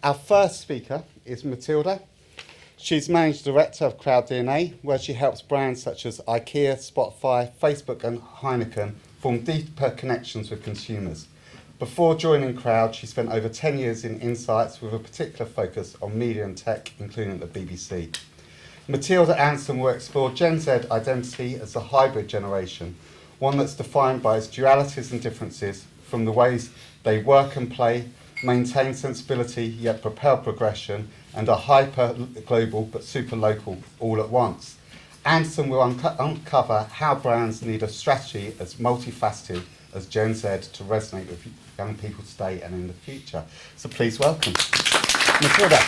Our first speaker is Matilda. She's Managing Director of Crowd DNA, where she helps brands such as IKEA, Spotify, Facebook and Heineken form deeper connections with consumers. Before joining Crowd, she spent over 10 years in insights with a particular focus on media and tech, including the BBC. Matilda Andersson will explore Gen Z identity as a hybrid generation, one that's defined by its dualities and differences from the ways they work and play, maintain sensibility yet propel progression, and are hyper-global but super-local all at once. Andersson will uncover how brands need a strategy as multifaceted as Gen Z to resonate with young people today and in the future. So please welcome Matilda.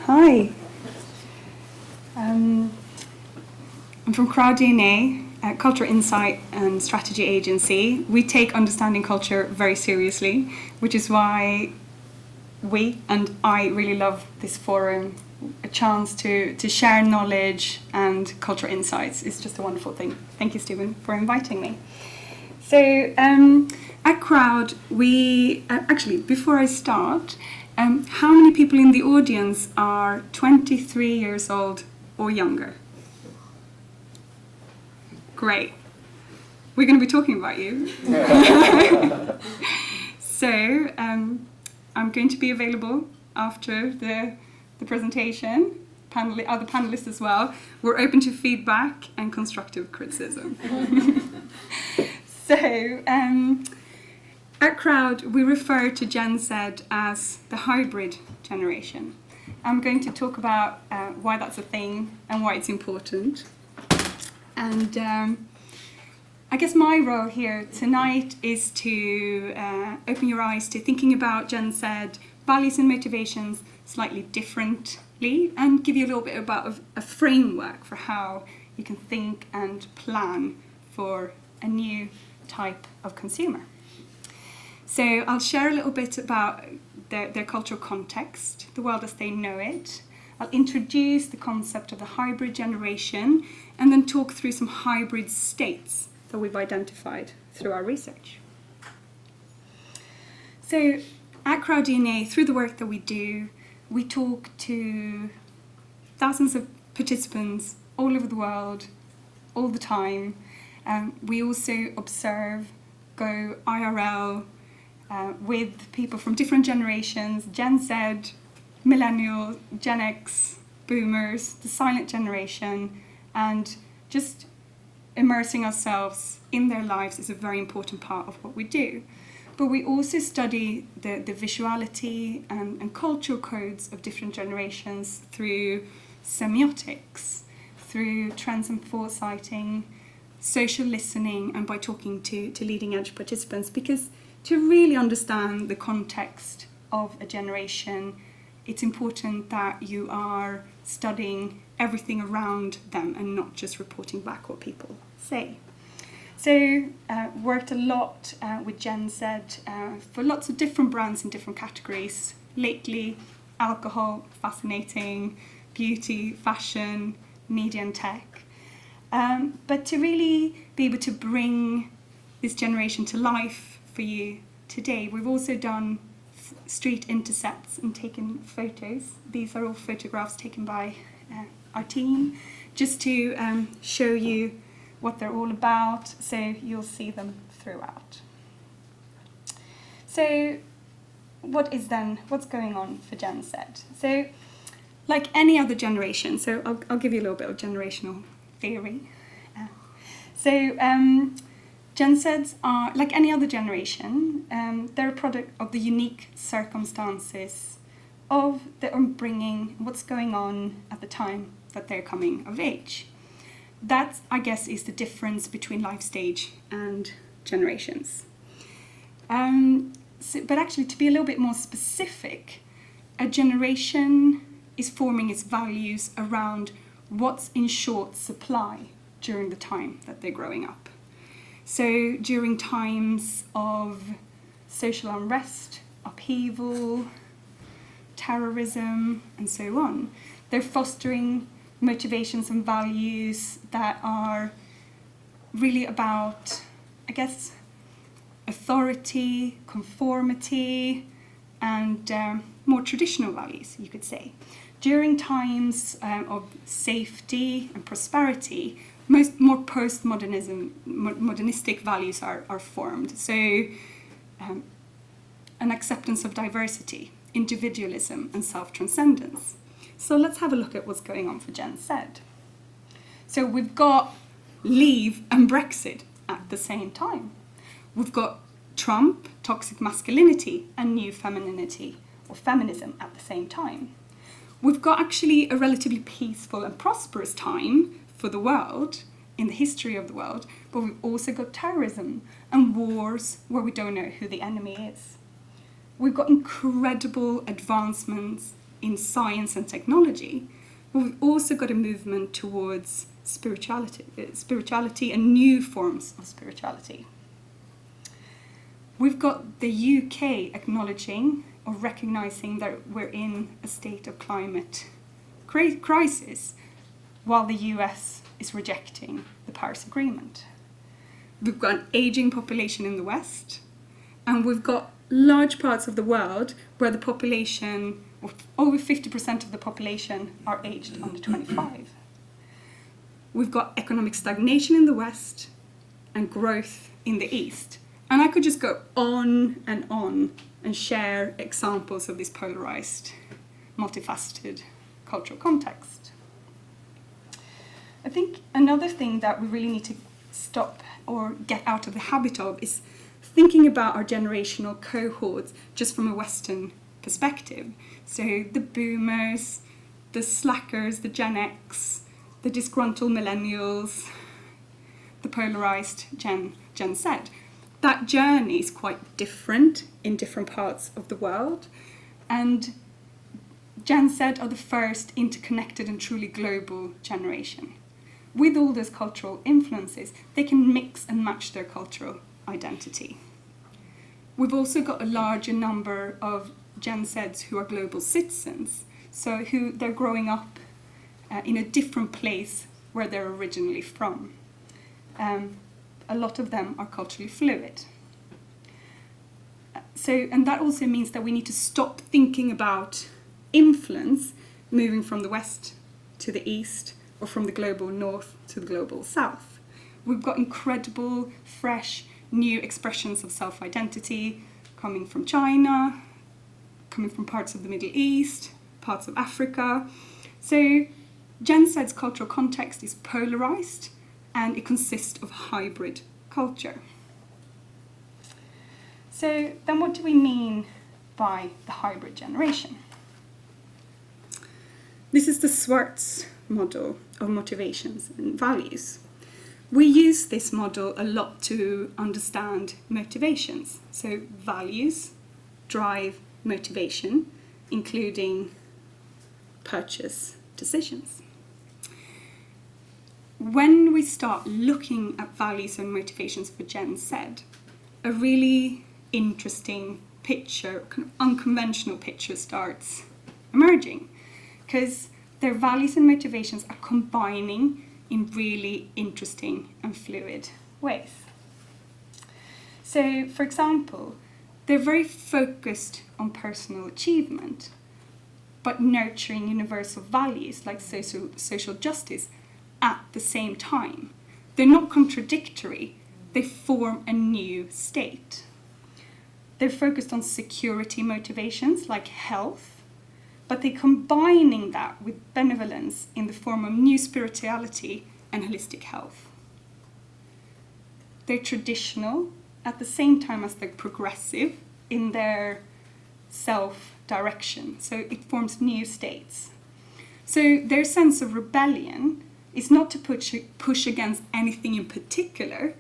Hi. I'm from Crowd DNA, a culture insight and strategy agency. We take understanding culture very seriously, which is why we and I really love this forum. A chance to share knowledge and culture insights is just a wonderful thing. Thank you, Stephen, for inviting me. So at Crowd, we actually, before I start, how many people in the audience are 23 years old or younger? Great. We're going to be talking about you. So I'm going to be available after the presentation. Other panelists as well. We're open to feedback and constructive criticism. So at Crowd, we refer to Gen Z as the hybrid generation. I'm going to talk about why that's a thing and why it's important. And I guess my role here tonight is to open your eyes to thinking about Gen Z values and motivations slightly differently and give you a little bit about a framework for how you can think and plan for a new type of consumer. So I'll share a little bit about their cultural context, the world as they know it. I'll introduce the concept of the hybrid generation and then talk through some hybrid states that we've identified through our research. So at Crowd DNA, through the work that we do, we talk to thousands of participants all over the world, all the time. We also observe, go IRL with people from different generations, Gen Z, Millennial, Gen X, Boomers, the silent generation, and just immersing ourselves in their lives is a very important part of what we do. But we also study the visuality and cultural codes of different generations through semiotics, through trends and foresighting, social listening, and by talking to leading edge participants, because to really understand the context of a generation, it's important that you are studying everything around them and not just reporting back what people say. So worked a lot with Gen Z for lots of different brands in different categories. Lately, alcohol, fascinating, beauty, fashion, media and tech. But to really be able to bring this generation to life for you today, we've also done street intercepts and taken photos. These are all photographs taken by our team, just to show you what they're all about, so you'll see them throughout. So what's going on for Gen Z? So like any other generation, so I'll give you a little bit of generational theory. Gen Zs are, like any other generation, they're a product of the unique circumstances of their upbringing, what's going on at the time that they're coming of age. That, I guess, is the difference between life stage and generations. But actually, to be a little bit more specific, a generation is forming its values around what's in short supply during the time that they're growing up. So during times of social unrest, upheaval, terrorism, and so on, they're fostering motivations and values that are really about, I guess, authority, conformity, and more traditional values, you could say. During times of safety and prosperity, more modernistic values are formed. So an acceptance of diversity, individualism, and self-transcendence. So let's have a look at what's going on for Gen Z. So we've got Leave and Brexit at the same time. We've got Trump, toxic masculinity, and new femininity, or feminism, at the same time. We've got actually a relatively peaceful and prosperous time for the world, in the history of the world, but we've also got terrorism and wars where we don't know who the enemy is. We've got incredible advancements in science and technology, but we've also got a movement towards spirituality and new forms of spirituality. We've got the UK acknowledging or recognising that we're in a state of climate crisis, while the US is rejecting the Paris Agreement. We've got an ageing population in the West, and we've got large parts of the world where the population, over 50% of the population, are aged under 25. We've got economic stagnation in the West and growth in the East. And I could just go on and share examples of this polarized, multifaceted cultural context. I think another thing that we really need to stop or get out of the habit of is thinking about our generational cohorts just from a Western perspective. So the boomers, the slackers, the Gen X, the disgruntled millennials, the polarized Gen Z. That journey is quite different in different parts of the world, and Gen Z are the first interconnected and truly global generation. With all those cultural influences, they can mix and match their cultural identity. We've also got a larger number of Gen Zs who are global citizens, so who they're growing up in a different place where they're originally from. A lot of them are culturally fluid. And that also means that we need to stop thinking about influence moving from the West to the East, or from the global North to the global South. We've got incredible, fresh, new expressions of self-identity coming from China, coming from parts of the Middle East, parts of Africa. So Gen Z's cultural context is polarized, and it consists of hybrid culture. So then what do we mean by the hybrid generation? This is the Swartz model of motivations and values. We use this model a lot to understand motivations. So values drive motivation, including purchase decisions. When we start looking at values and motivations for Gen Z, a really interesting picture, kind of unconventional picture, starts emerging, because their values and motivations are combining in really interesting and fluid ways. So, for example, they're very focused on personal achievement, but nurturing universal values like social justice at the same time. They're not contradictory, they form a new state. They're focused on security motivations like health, but they're combining that with benevolence in the form of new spirituality and holistic health. They're traditional at the same time as they're progressive in their self-direction, so it forms new states. So their sense of rebellion is not to push against anything in particular,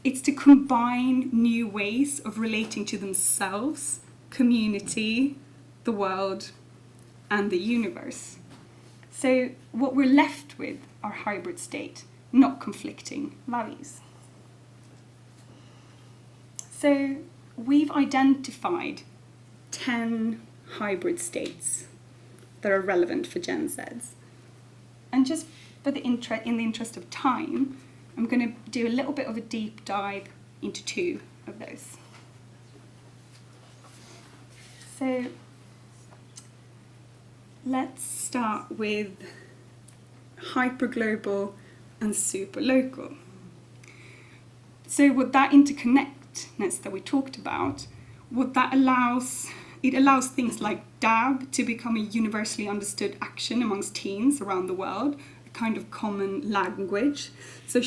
it's to combine new ways of relating to themselves, community, the world, and the universe. So what we're left with are hybrid state, not conflicting values. So we've identified 10 hybrid states that are relevant for Gen Zs. And just in the interest of time, I'm going to do a little bit of a deep dive into 2 of those. So let's start with hyperglobal and superlocal. So what that interconnectedness that we talked about, what that allows, it allows things like DAB to become a universally understood action amongst teens around the world, a kind of common language. So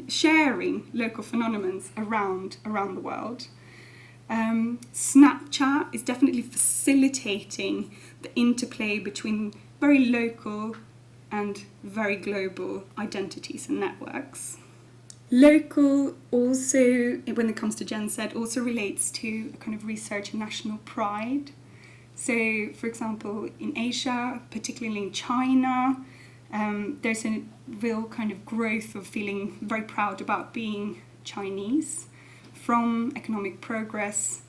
sharing local phenomena around the world. Snapchat is definitely facilitating the interplay between very local and very global identities and networks. Local also, when it comes to Gen Z, also relates to a kind of research and national pride. So, for example, in Asia, particularly in China, there's a real kind of growth of feeling very proud about being Chinese, from economic progress,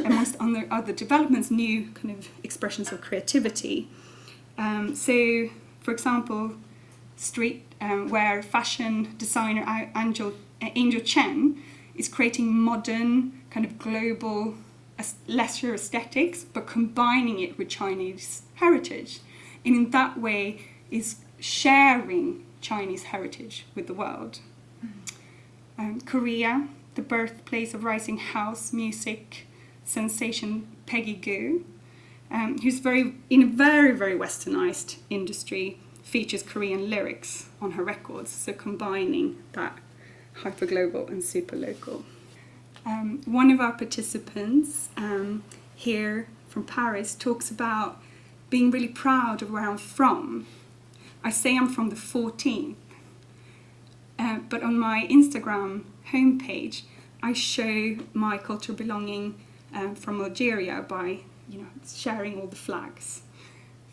amongst other developments, new kind of expressions of creativity. So, for example, where fashion designer Angel Chen is creating modern, kind of global, leisure aesthetics, but combining it with Chinese heritage. And in that way is sharing Chinese heritage with the world. Korea, the birthplace of rising house music sensation Peggy Gou, who's in a very, very westernized industry, features Korean lyrics on her records, so combining that hyperglobal and superlocal. One of our participants here from Paris talks about being really proud of where I'm from. I say I'm from the 14th, but on my Instagram homepage, I show my cultural belonging from Algeria by sharing all the flags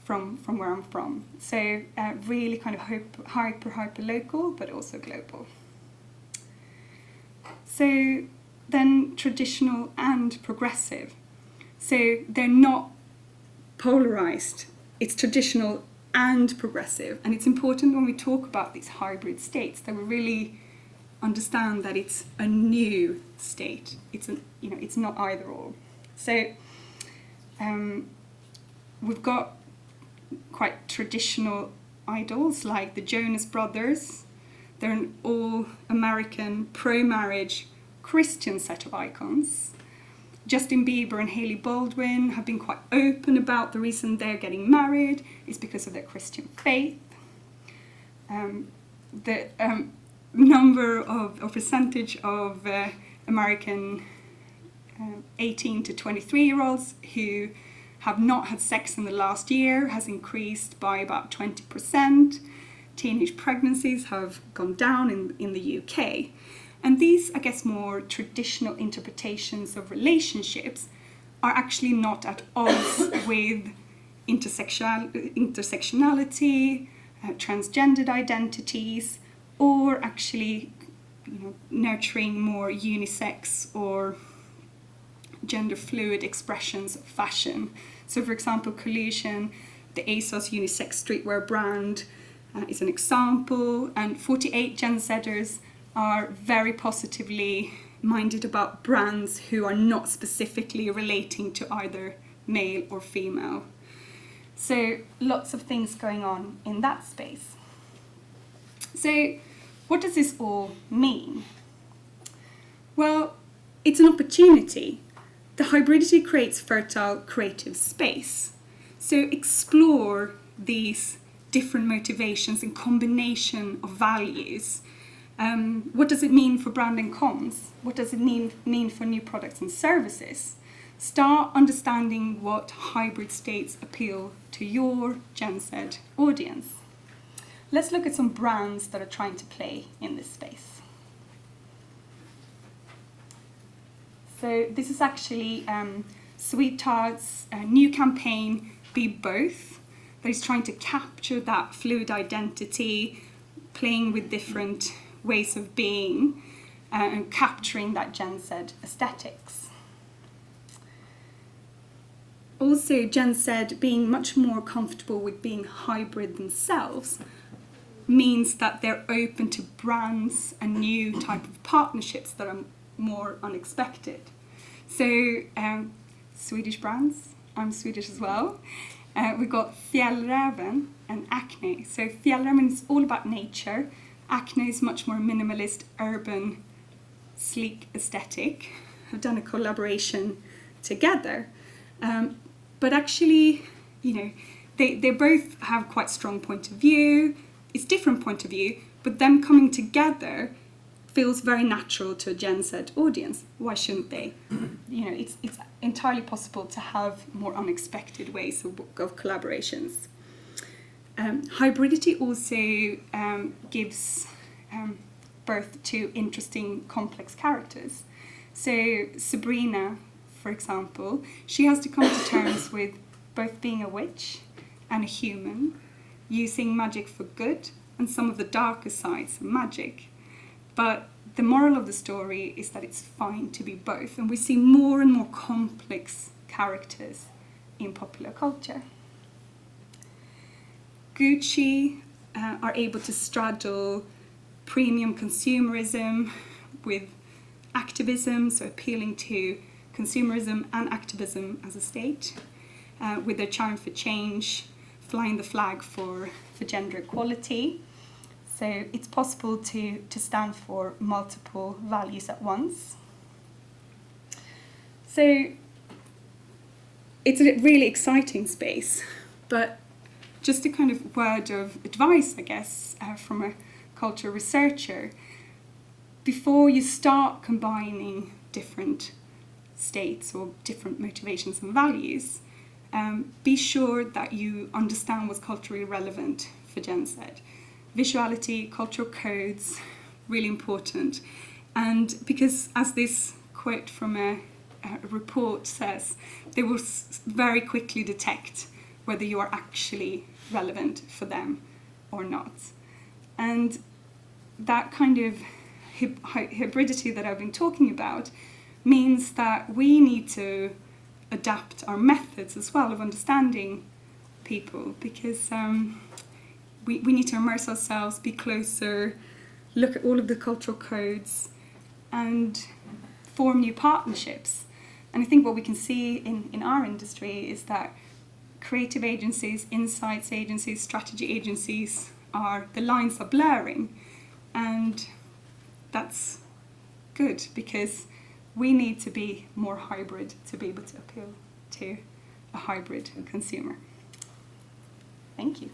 from where I'm from. So really kind of hyper local, but also global. So then traditional and progressive. So they're not polarized. It's traditional and progressive. And it's important when we talk about these hybrid states that we really understand that it's a new state. It's not either or. So we've got quite traditional idols like the Jonas Brothers. They're an all-American, pro-marriage Christian set of icons. Justin Bieber and Hailey Baldwin have been quite open about the reason they're getting married is because of their Christian faith. The number or percentage of American 18 to 23-year-olds who have not had sex in the last year has increased by about 20%. Teenage pregnancies have gone down in the UK. And these, I guess, more traditional interpretations of relationships are actually not at odds with intersectionality, transgendered identities, or actually nurturing more unisex or gender fluid expressions of fashion. So, for example, Collusion, the ASOS unisex streetwear brand, is an example, and 48 Gen Zers are very positively minded about brands who are not specifically relating to either male or female. So lots of things going on in that space. So what does this all mean? Well, it's an opportunity. The hybridity creates fertile creative space. So explore these different motivations and combination of values. What does it mean for brand and comms? What does it mean for new products and services? Start understanding what hybrid states appeal to your Gen Z audience. Let's look at some brands that are trying to play in this space. So this is actually Sweet Tart's new campaign, Be Both, that is trying to capture that fluid identity, playing with different ways of being, and capturing that Gen Z aesthetics. Also, Gen Z being much more comfortable with being hybrid themselves means that they're open to brands and new type of partnerships that are more unexpected. So Swedish brands. I'm Swedish as well. We've got Fjällräven and Acne. So Fjällräven is all about nature. Acne is much more minimalist, urban, sleek aesthetic. Have done a collaboration together. But actually, you know, they both have quite strong point of view. It's different point of view, but them coming together feels very natural to a Gen Z audience. Why shouldn't they? You know, it's entirely possible to have more unexpected ways of collaborations. Hybridity also gives birth to interesting, complex characters. So Sabrina, for example, she has to come to terms with both being a witch and a human, using magic for good and some of the darker sides of magic. But the moral of the story is that it's fine to be both, and we see more and more complex characters in popular culture. Gucci are able to straddle premium consumerism with activism, so appealing to consumerism and activism as a state, with their charm for change, flying the flag for gender equality. So it's possible to stand for multiple values at once. So it's a really exciting space, but just a kind of word of advice, I guess, from a culture researcher. Before you start combining different states or different motivations and values, be sure that you understand what's culturally relevant for Gen Z. Visuality, cultural codes, really important. And because, as this quote from a report says, they will very quickly detect whether you are actually relevant for them or not. And that kind of hybridity that I've been talking about means that we need to adapt our methods as well of understanding people, because we need to immerse ourselves, be closer, look at all of the cultural codes and form new partnerships. And I think what we can see in our industry is that creative agencies, insights agencies, strategy agencies, the lines are blurring. And that's good, because we need to be more hybrid to be able to appeal to a hybrid consumer. Thank you.